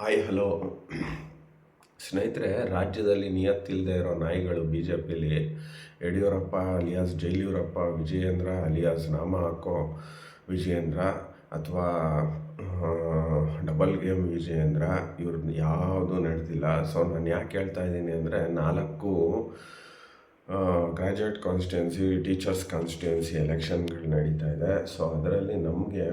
Hi hello ಸ್ನೇಹಿತರೆ, ರಾಜ್ಯದಲ್ಲಿ ನಿಯತ್ತಿಲ್ಲದೆ ಇರೋ ನಾಯಿಗಳು ಬಿ ಜೆ ಪಿಲಿ ಯಡಿಯೂರಪ್ಪ ಅಲಿಯಾಸ್ ಜೈಲಿಯೂರಪ್ಪ, ವಿಜಯೇಂದ್ರ ಅಲಿಯಾಸ್ ನಾಮ ಹಾಕೋ ವಿಜಯೇಂದ್ರ ಅಥವಾ ಡಬಲ್ ಗೇಮ್ ವಿಜಯೇಂದ್ರ, ಇವ್ರದ್ದು ಯಾವುದೂ ನಡೆದಿಲ್ಲ. ಸೊ ನಾನು ಯಾಕೆ ಹೇಳ್ತಾ ಇದ್ದೀನಿ ಅಂದರೆ, 4 ಗ್ರ್ಯಾಜುಯೇಟ್ ಕಾನ್ಸ್ಟಿಟ್ಯೂನ್ಸಿ, ಟೀಚರ್ಸ್ ಕಾನ್ಸ್ಟಿಟ್ಯೂನ್ಸಿ ಎಲೆಕ್ಷನ್ಗಳು ನಡೀತಾ ಇದೆ. ಸೊ ಅದರಲ್ಲಿ ನಮಗೆ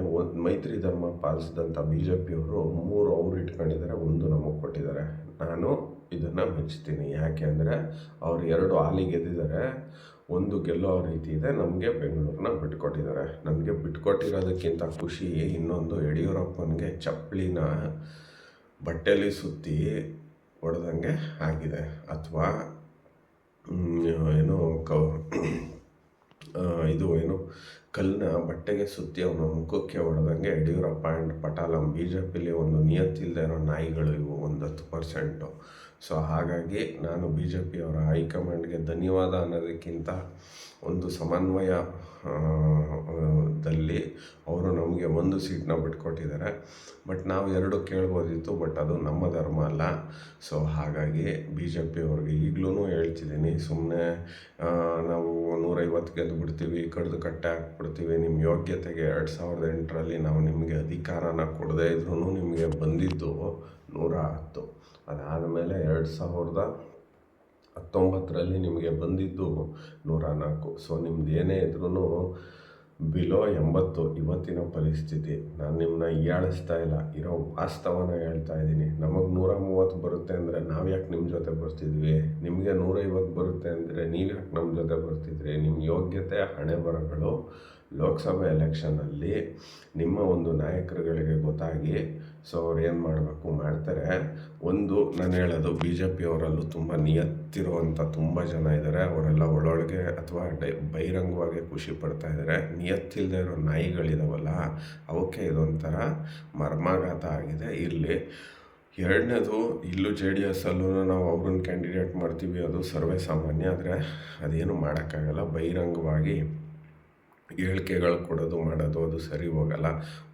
ಮೈತ್ರಿ ಧರ್ಮ ಪಾಲಿಸಿದಂಥ ಬಿ ಜೆ ಪಿಯವರು 3 ಅವ್ರು ಇಟ್ಕೊಂಡಿದ್ದಾರೆ, 1 ನಮಗೆ ಕೊಟ್ಟಿದ್ದಾರೆ. ನಾನು ಇದನ್ನು ಮೆಚ್ತೀನಿ. ಯಾಕೆ ಅಂದರೆ ಅವ್ರು 2 ಹಾಲಿ ಗೆದ್ದಿದ್ದಾರೆ, 1 ಗೆಲ್ಲೋ ರೀತಿ ಇದೆ. ನಮಗೆ ಬೆಂಗಳೂರನ್ನ ಬಿಟ್ಕೊಟ್ಟಿದ್ದಾರೆ. ನನಗೆ ಬಿಟ್ಕೊಟ್ಟಿರೋದಕ್ಕಿಂತ ಖುಷಿ ಇನ್ನೊಂದು, ಯಡಿಯೂರಪ್ಪನಿಗೆ ಚಪ್ಪಲಿನ ಬಟ್ಟೆಯಲ್ಲಿ ಸುತ್ತಿ ಹೊಡೆದಂಗೆ ಆಗಿದೆ. ಅಥವಾ ಏನು ಕಲ್ಲನ್ನ ಬಟ್ಟೆಗೆ ಸುತ್ತಿ ಅವನ ಮುಖಕ್ಕೆ ಹೊಡೆದಂಗೆ ಯಡಿಯೂರಪ್ಪ ಆ್ಯಂಡ್ ಪಟಾಲಂ ಬಿ ಜೆ ಪಿಲಿ ಒಂದು ನಿಯತ್ತಿಲ್ಲದೆ ಇರೋ ನಾಯಿಗಳು ಇವು, 10%. ಸೊ ಹಾಗಾಗಿ ನಾನು ಬಿ ಜೆ ಪಿಯವರ ಹೈಕಮಾಂಡ್ಗೆ ಧನ್ಯವಾದ ಅನ್ನೋದಕ್ಕಿಂತ ಒಂದು ಸಮನ್ವಯ ದಲ್ಲಿ ಅವರು ನಮಗೆ 1 ಸೀಟ್ನ ಬಿಟ್ಕೊಟ್ಟಿದ್ದಾರೆ. ಬಟ್ ನಾವು 2 ಕೇಳ್ಬೋದಿತ್ತು, ಬಟ್ ಅದು ನಮ್ಮ ಧರ್ಮ ಅಲ್ಲ. ಸೊ ಹಾಗಾಗಿ ಬಿ ಜೆ ಪಿಯವ್ರಿಗೆ ಈಗಲೂ ಹೇಳ್ತಿದ್ದೀನಿ, ಸುಮ್ಮನೆ ನಾವು 150 ಗೆದ್ದು ಬಿಡ್ತೀವಿ, ಕಡ್ದು ಕಟ್ಟೆ ಹಾಕ್ಬಿಡ್ತೀವಿ, ನಿಮ್ಮ ಯೋಗ್ಯತೆಗೆ 2008ರಲ್ಲಿ ನಾವು ನಿಮಗೆ ಅಧಿಕಾರನ ಕೊಡದೇ ಇದ್ರೂ ನಿಮಗೆ ಬಂದಿದ್ದು 110. ಅದಾದಮೇಲೆ 2019ರಲ್ಲಿ ನಿಮಗೆ ಬಂದಿದ್ದು 104. ಸೊ ನಿಮ್ದು ಏನೇ ಇದ್ರೂ ಬಿಲೋ 80 ಇವತ್ತಿನ ಪರಿಸ್ಥಿತಿ. ನಾನು ನಿಮ್ಮನ್ನ ಹೀಯಾಳಿಸ್ತಾ ಇಲ್ಲ, ಇರೋ ವಾಸ್ತವನ ಹೇಳ್ತಾ ಇದ್ದೀನಿ. ನಮಗೆ 130 ಬರುತ್ತೆ ಅಂದರೆ ನಾವು ಯಾಕೆ ನಿಮ್ಮ ಜೊತೆ ಬರ್ತಿದ್ವಿ? ನಿಮಗೆ 150 ಬರುತ್ತೆ ಅಂದರೆ ನೀವು ಯಾಕೆ ನಮ್ಮ ಜೊತೆ ಬರ್ತಿದ್ರಿ? ನಿಮ್ಮ ಯೋಗ್ಯತೆ, ಹಣೆ ಬರಗಳು ಲೋಕಸಭೆ ಎಲೆಕ್ಷನಲ್ಲಿ ನಿಮ್ಮ ಒಂದು ನಾಯಕರುಗಳಿಗೆ ಗೊತ್ತಾಗಿ ಸೊ ಅವ್ರು ಏನು ಮಾಡಬೇಕು ಮಾಡ್ತಾರೆ. ನಾನು ಹೇಳೋದು, ಬಿ ಜೆ ಪಿಯವರಲ್ಲೂ ತುಂಬ ನಿಯತ್ತಿರುವಂಥ ತುಂಬ ಜನ ಇದ್ದಾರೆ. ಅವರೆಲ್ಲ ಒಳೊಳಗೆ ಅಥವಾ ಬಹಿರಂಗವಾಗಿ ಖುಷಿ ಪಡ್ತಾ ಇದ್ದಾರೆ. ನಿಯತ್ತಿಲ್ಲದೆ ಇರೋ ನಾಯಿಗಳಿದಾವಲ್ಲ, ಅವಕ್ಕೆ ಇದೊಂಥರ ಮರ್ಮಾಘಾತ ಆಗಿದೆ. ಇರಲಿ. 2ನೇದು, ಇಲ್ಲೂ ಜೆ ಡಿ ಎಸ್ಸಲ್ಲೂ ನಾವು ಅವ್ರನ್ನ ಕ್ಯಾಂಡಿಡೇಟ್ ಮಾಡ್ತೀವಿ, ಅದು ಸರ್ವೇ ಸಾಮಾನ್ಯ. ಆದರೆ ಅದೇನು ಮಾಡೋಕ್ಕಾಗಲ್ಲ. ಬಹಿರಂಗವಾಗಿ ಹೇಳಿಕೆಗಳು ಕೊಡೋದು ಮಾಡೋದು ಅದು ಸರಿ ಹೋಗಲ್ಲ.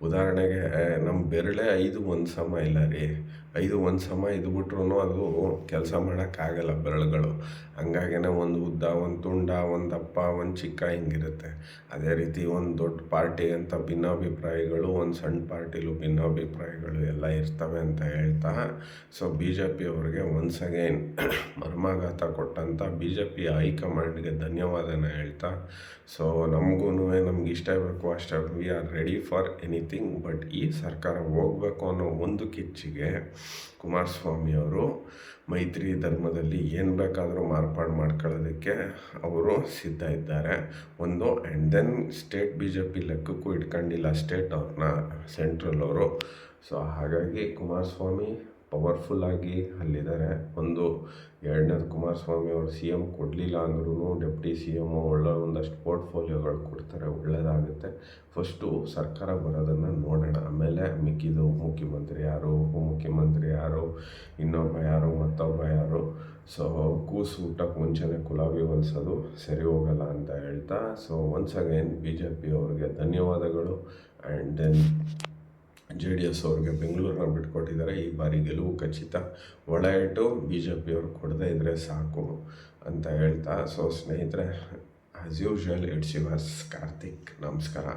ಉದಾಹರಣೆಗೆ ನಮ್ಮ ಬೆರಳೇ 5 ಒಂದು ಸಮ ಇಲ್ಲ ರೀ. 5 ಒಂದು ಸಮ ಇದ್ಬಿಟ್ರೂ ಅದು ಕೆಲಸ ಮಾಡೋಕ್ಕಾಗಲ್ಲ ಬೆರಳುಗಳು. ಹಂಗಾಗೇ ಒಂದು ಉದ್ದ, ಒಂದು ತುಂಡ, ಒಂದು ದಪ್ಪ, ಒಂದು ಚಿಕ್ಕ ಹಿಂಗಿರುತ್ತೆ. ಅದೇ ರೀತಿ ಒಂದು ದೊಡ್ಡ ಪಾರ್ಟಿ ಅಂತ ಭಿನ್ನಾಭಿಪ್ರಾಯಗಳು, ಒಂದು ಸಣ್ಣ ಪಾರ್ಟಿಲೂ ಭಿನ್ನಾಭಿಪ್ರಾಯಗಳು ಎಲ್ಲ ಇರ್ತವೆ ಅಂತ ಹೇಳ್ತಾ, ಸೊ ಬಿ ಜೆ ಪಿಯವ್ರಿಗೆ ಒನ್ಸ್ ಅಗೈನ್ ಮರ್ಮಾಘಾತ ಕೊಟ್ಟಂಥ ಬಿ ಜೆ ಪಿ ಹೈಕಮಾಂಡ್ಗೆ ಧನ್ಯವಾದನ ಹೇಳ್ತಾ, ಸೊ ನಮಗೂ ನಮ್ಗೆ ಇಷ್ಟ ಬೇಕು ಅಷ್ಟೇ, we are ready for anything. But ಈ ಸರ್ಕಾರ ಹೋಗಬೇಕು ಅನ್ನೋ ಒಂದು ಕಿಚ್ಚಿಗೆ ಕುಮಾರಸ್ವಾಮಿಯವರು ಮೈತ್ರಿ ಧರ್ಮದಲ್ಲಿ ಏನು ಬೇಕಾದರೂ ಮಾರ್ಪಾಡು ಮಾಡ್ಕೊಳ್ಳೋದಕ್ಕೆ ಅವರು ಸಿದ್ಧ ಇದ್ದಾರೆ. And then state B J P ಲೆಕ್ಕಕ್ಕೂ ಇಟ್ಕೊಂಡಿಲ್ಲ ಸ್ಟೇಟ್ ಅವ್ರನ್ನ, ಸೆಂಟ್ರಲ್ ಅವರು. ಸೊ ಹಾಗಾಗಿ ಕುಮಾರಸ್ವಾಮಿ ಪವರ್ಫುಲ್ಲಾಗಿ ಅಲ್ಲಿದ್ದಾರೆ. 2ನೇದು, ಕುಮಾರಸ್ವಾಮಿ ಅವರು ಸಿ ಎಮ್ ಕೊಡಲಿಲ್ಲ ಅಂದ್ರೂ ಡೆಪ್ಟಿ ಸಿ ಎಮ್ಮು ಒಂದಷ್ಟು ಪೋರ್ಟ್ಫೋಲಿಯೋಗಳು ಕೊಡ್ತಾರೆ, ಒಳ್ಳೆಯದಾಗುತ್ತೆ. ಫಸ್ಟು ಸರ್ಕಾರ ಬರೋದನ್ನು ನೋಡೋಣ, ಆಮೇಲೆ ಮಿಕ್ಕಿದು ಮುಖ್ಯಮಂತ್ರಿ ಯಾರು, ಉಪಮುಖ್ಯಮಂತ್ರಿ ಯಾರು, ಇನ್ನೊಬ್ಬ ಯಾರು, ಮತ್ತೊಬ್ಬ ಯಾರು. ಸೊ ಕೂಸು ಊಟಕ್ಕೆ ಮುಂಚೆನೇ ಕುಲಾವಿ ಹೊಲಿಸೋದು ಸರಿ ಹೋಗಲ್ಲ ಅಂತ ಹೇಳ್ತಾ, so once again B J P ಅವ್ರಿಗೆ ಧನ್ಯವಾದಗಳು. And then J D S ಅವ್ರಿಗೆ ಬೆಂಗಳೂರನ್ನ ಬಿಟ್ಕೊಟ್ಟಿದ್ದಾರೆ. ಈ ಬಾರಿ ಗೆಲುವು ಖಚಿತ. ಒಳೇಟು ಬಿ ಜೆ ಪಿಯವ್ರು ಕೊಡದೇ ಇದ್ದರೆ ಸಾಕು ಅಂತ ಹೇಳ್ತಾ, ಸೊ ಸ್ನೇಹಿತರೆ, as usual it's yours Karthik. ನಮಸ್ಕಾರ.